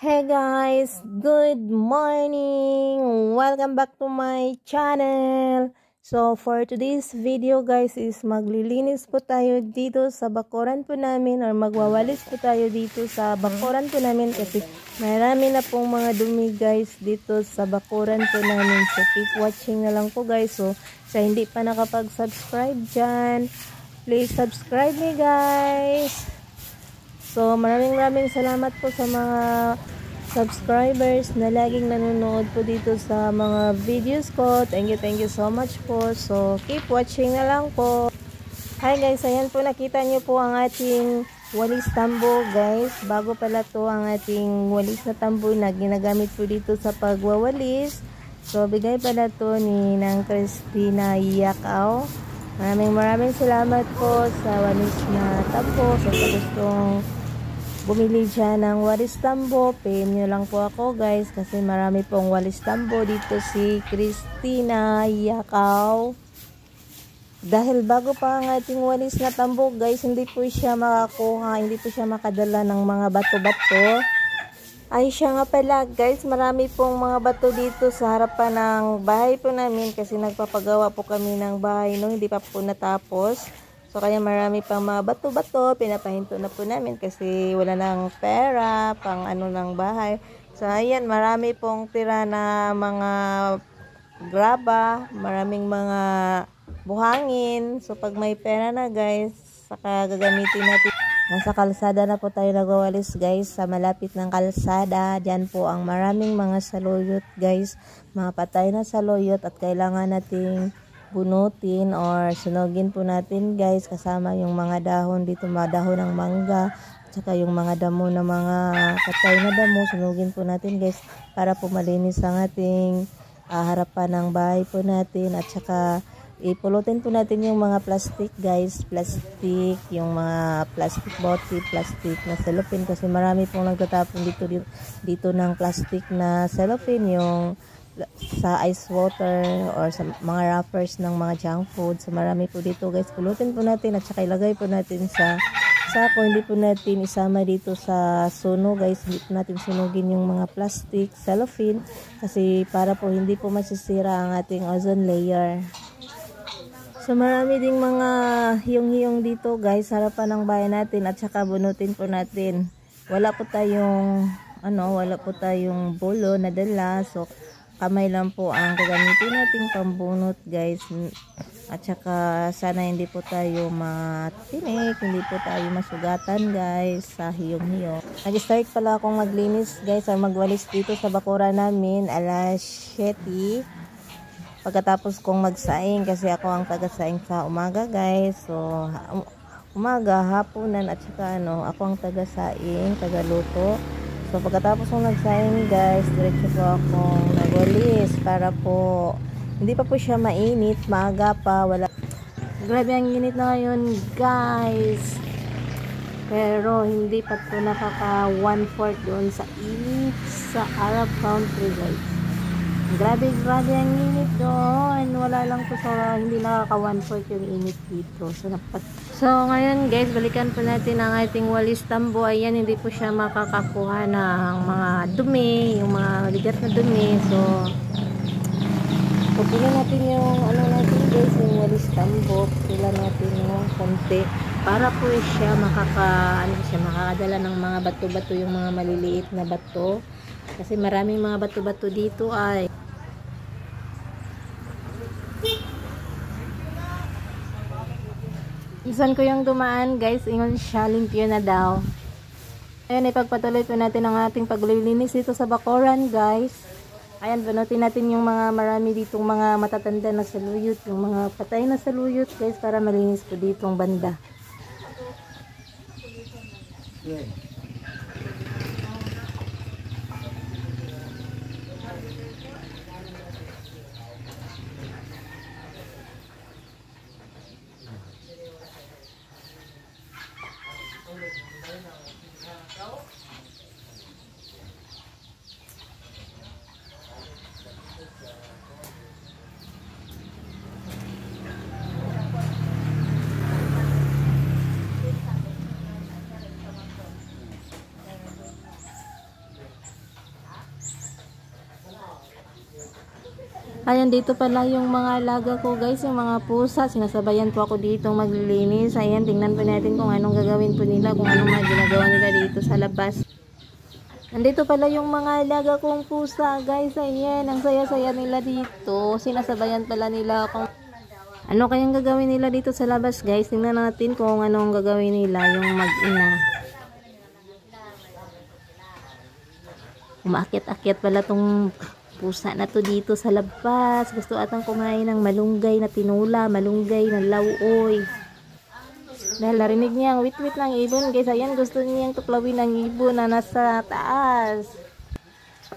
Hey guys, good morning! Welcome back to my channel! So for today's video guys is maglilinis po tayo dito sa bakuran po namin or magwawalis po tayo dito sa bakuran po namin kasi marami na pong mga dumi guys dito sa bakuran po namin. So keep watching na lang po guys. So sa hindi pa nakapag-subscribe dyan, please subscribe me guys! So, maraming salamat po sa mga subscribers na laging nanonood po dito sa mga videos ko. Thank you so much po. So, keep watching na lang po. Hi guys, ayan po nakita nyo po ang ating walis tambo guys. Bago pala to ang ating walis na tambo na ginagamit po dito sa pagwawalis. So, bigay pala to ni Nang Christina Yakaw. Maraming salamat po sa walis na tambo. So, sa gustong bumili dyan ng walis tambo, PM nyo lang po ako guys kasi marami pong walis tambo dito si Christina Yakaw. Dahil bago pa ang ating walis na tambo guys, hindi po siya makakuha, hindi po siya makadala ng mga bato-bato. Ay siya nga pala guys, marami pong mga bato dito sa harapan ng bahay po namin kasi nagpapagawa po kami ng bahay no, hindi pa po natapos. So, kaya marami pang mga bato-bato, pinapahinto na po namin kasi wala nang pera, pang ano ng bahay. So, ayan, marami pong tira na mga graba, maraming mga buhangin. So, pag may pera na guys, saka gagamitin natin. Nasa kalsada na po tayo nagwawalis guys, sa malapit ng kalsada. Diyan po ang maraming mga saluyot guys, mga patay na saluyot at kailangan nating bunutin or sunugin po natin guys kasama yung mga dahon dito, mga dahon ng mangga at saka yung mga damo na mga patay na damo, sunugin po natin guys para po malinis ang ating harapan ng bahay po natin at saka ipulutin po natin yung mga plastic guys, plastic, yung mga plastic bottle, plastic na cellophane kasi marami pong nagtatapon dito ng plastic na cellophane, yung sa ice water or sa mga wrappers ng mga junk food. So marami po dito guys, pulutin po natin at saka ilagay po natin sa sako, hindi po natin isama dito sa suno guys, hindi po natin sunugin yung mga plastic cellophane kasi para po hindi po masisira ang ating ozone layer. So marami ding mga hiyong-hiyong dito guys, harapan ng bahay natin at saka bunutin po natin. Wala po tayong bulo na dala, so kamay lang po ang gagamitin nating pambunot guys. At saka sana hindi po tayo matinik, hindi po tayo masugatan guys sa hiyong-hiyong. Nag-start pala akong maglinis guys or magwalis dito sa bakuran namin alas 7 pagkatapos kong magsaing kasi ako ang taga-saing sa umaga guys. So umaga, hapunan at saka ako ang taga-saing, taga-luto. So, pagkatapos kong nagsaing guys, diretso po akong nagwalis para po hindi pa po siya mainit, maaga pa, wala. Grabe ang init na ngayon guys. Pero hindi pa po nakaka 1/4 doon sa init sa Arab country guys. Grabe ang init doon. Wala lang po sa hindi nakaka 1/4 yung init dito. So ngayon guys, balikan po natin ang ating walis tambo. Ayan, hindi po siya makakakuha ng mga dumi, yung mga ligat na dumi. So pagpila natin yung natin guys, yung walis tambo. Pagpila natin yung konti para po siya makakadala ng mga bato-bato, yung mga maliliit na bato. Kasi maraming mga bato-bato dito ay isan ko yung dumaan guys, ingon siya, limpyo na daw. Ayan, ipagpatuloy po natin ang ating paglilinis dito sa bakuran guys. Ayan, banutin natin yung mga marami ditong mga matatanda na saluyot, yung mga patay na saluyot guys para malinis po ditong banda. Ayan, dito pala yung mga alaga ko guys, yung mga pusa. Sinasabayan po ako dito maglilinis. Ayan, tingnan po natin kung anong gagawin po nila, kung anong mga ginagawa nila dito sa labas. Nandito pala yung mga alaga kong pusa guys. Ayan, ang saya-saya nila dito. Sinasabayan pala nila kung ano kayang gagawin nila dito sa labas guys. Tingnan natin kung anong gagawin nila yung mag-ina. Umakyat-akyat pala tong pusa na to dito sa labas. Gusto atang kumain ng malunggay na tinula, malunggay na lauoy. Dahil narinig niya ang wit-wit ng ibon guys. Ayan, gusto niyang tuklawin ang ibon na nasa taas.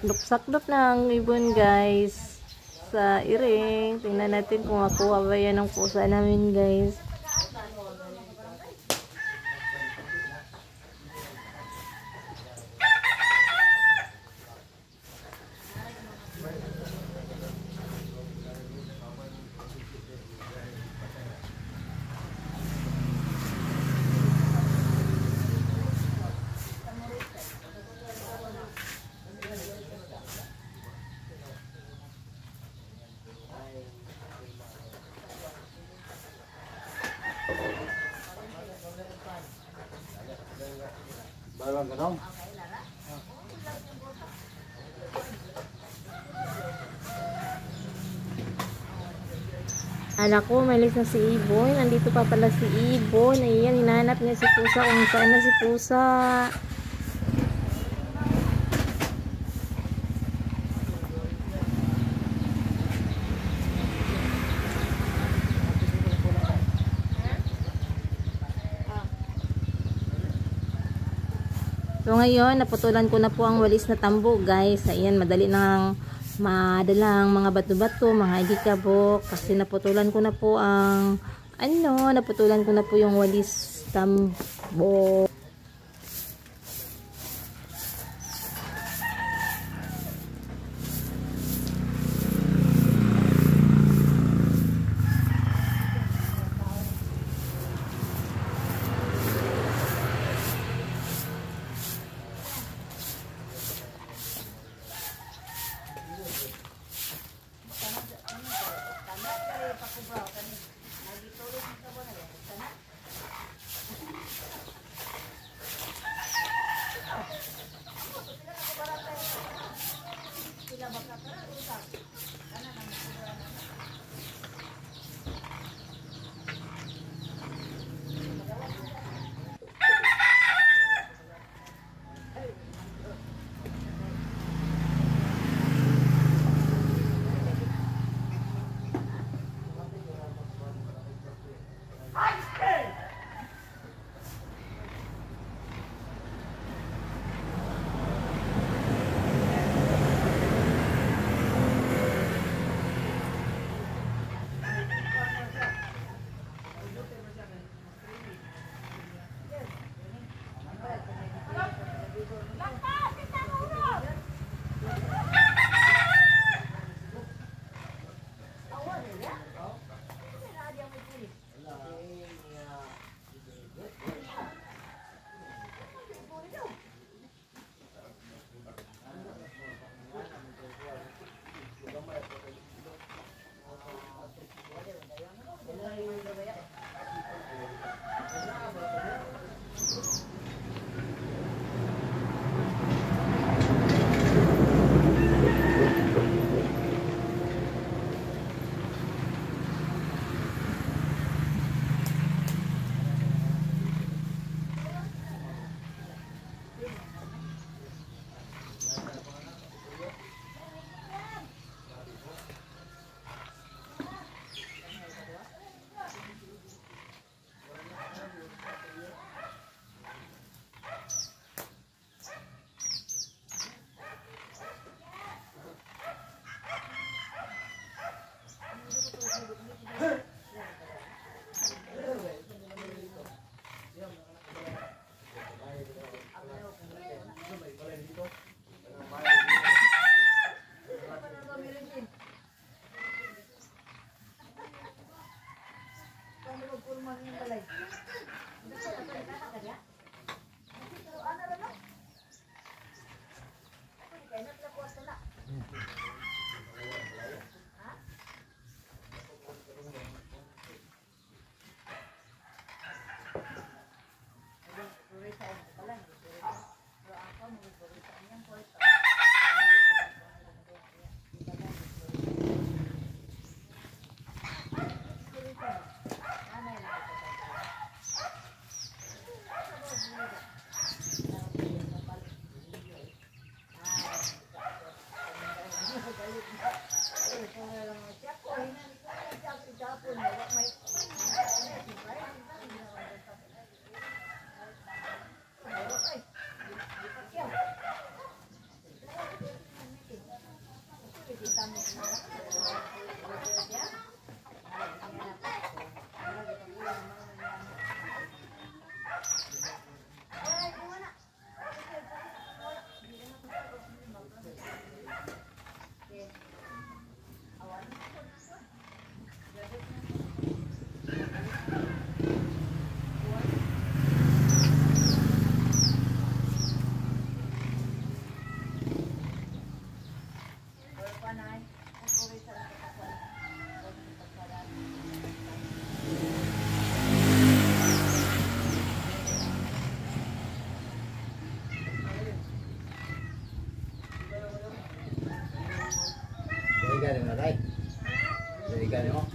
Sakdop na ang ibon guys sa iring. Tingnan natin kung makuha ba yan ng pusa namin guys. Barang ganong. Anak ko, malis na si Ibon. Nandito pa pala si Ibon. Ayan, hinahanap niya si Pusa kung saan na si Pusa. So ngayon, naputulan ko na po ang walis na tambo guys. Ayan, madalang mga bato-bato, mga alikabok. Kasi naputulan ko na po yung walis tambo. Daligan mo na tayo. Daligan mo.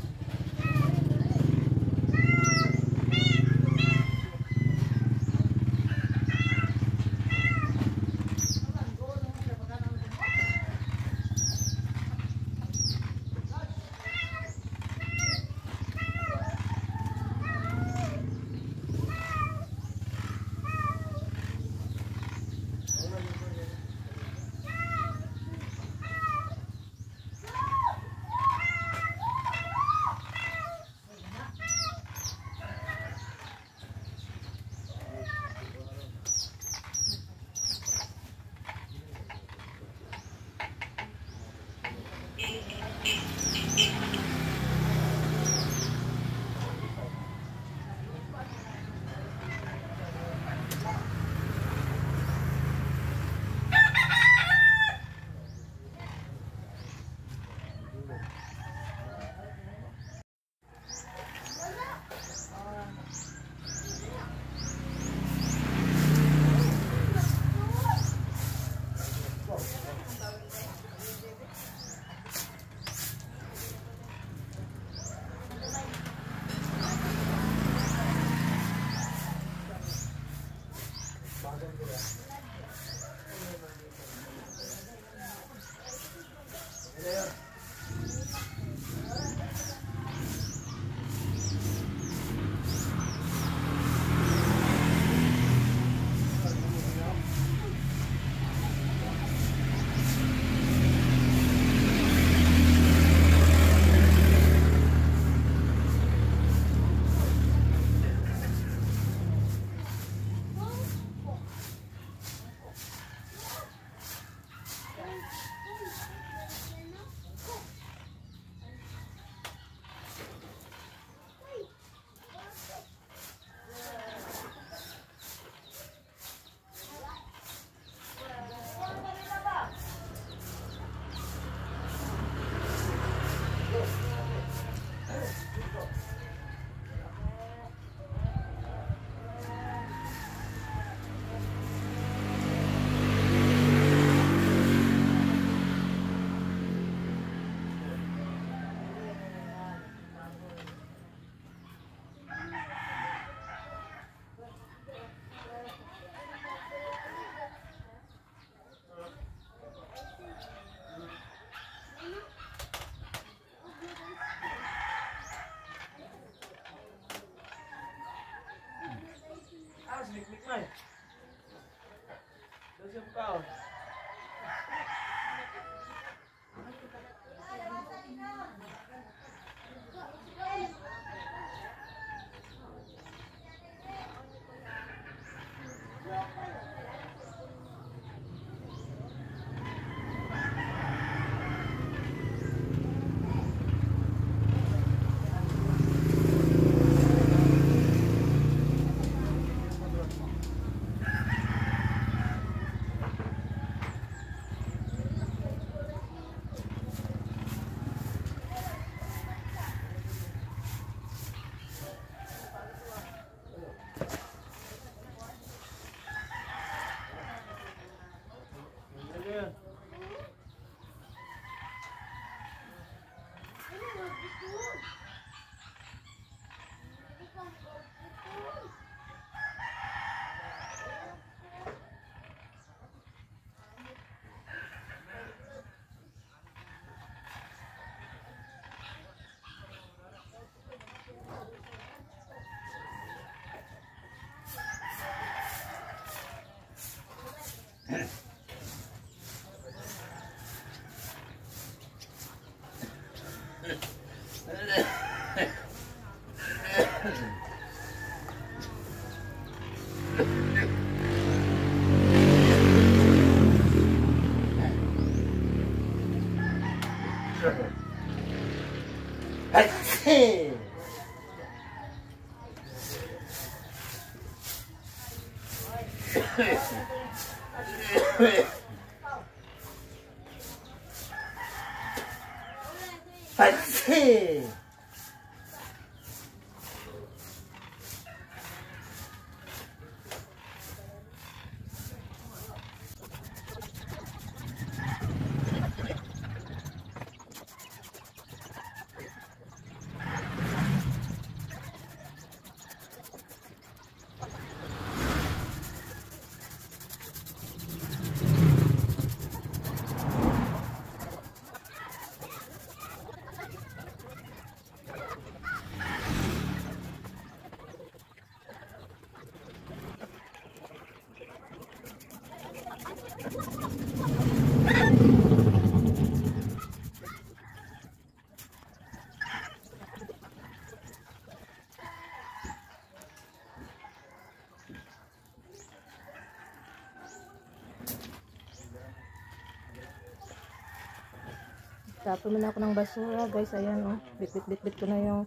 Magtapon muna ako ng basura guys. Ayan oh. Bit-bit ko na yung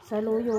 saluyo.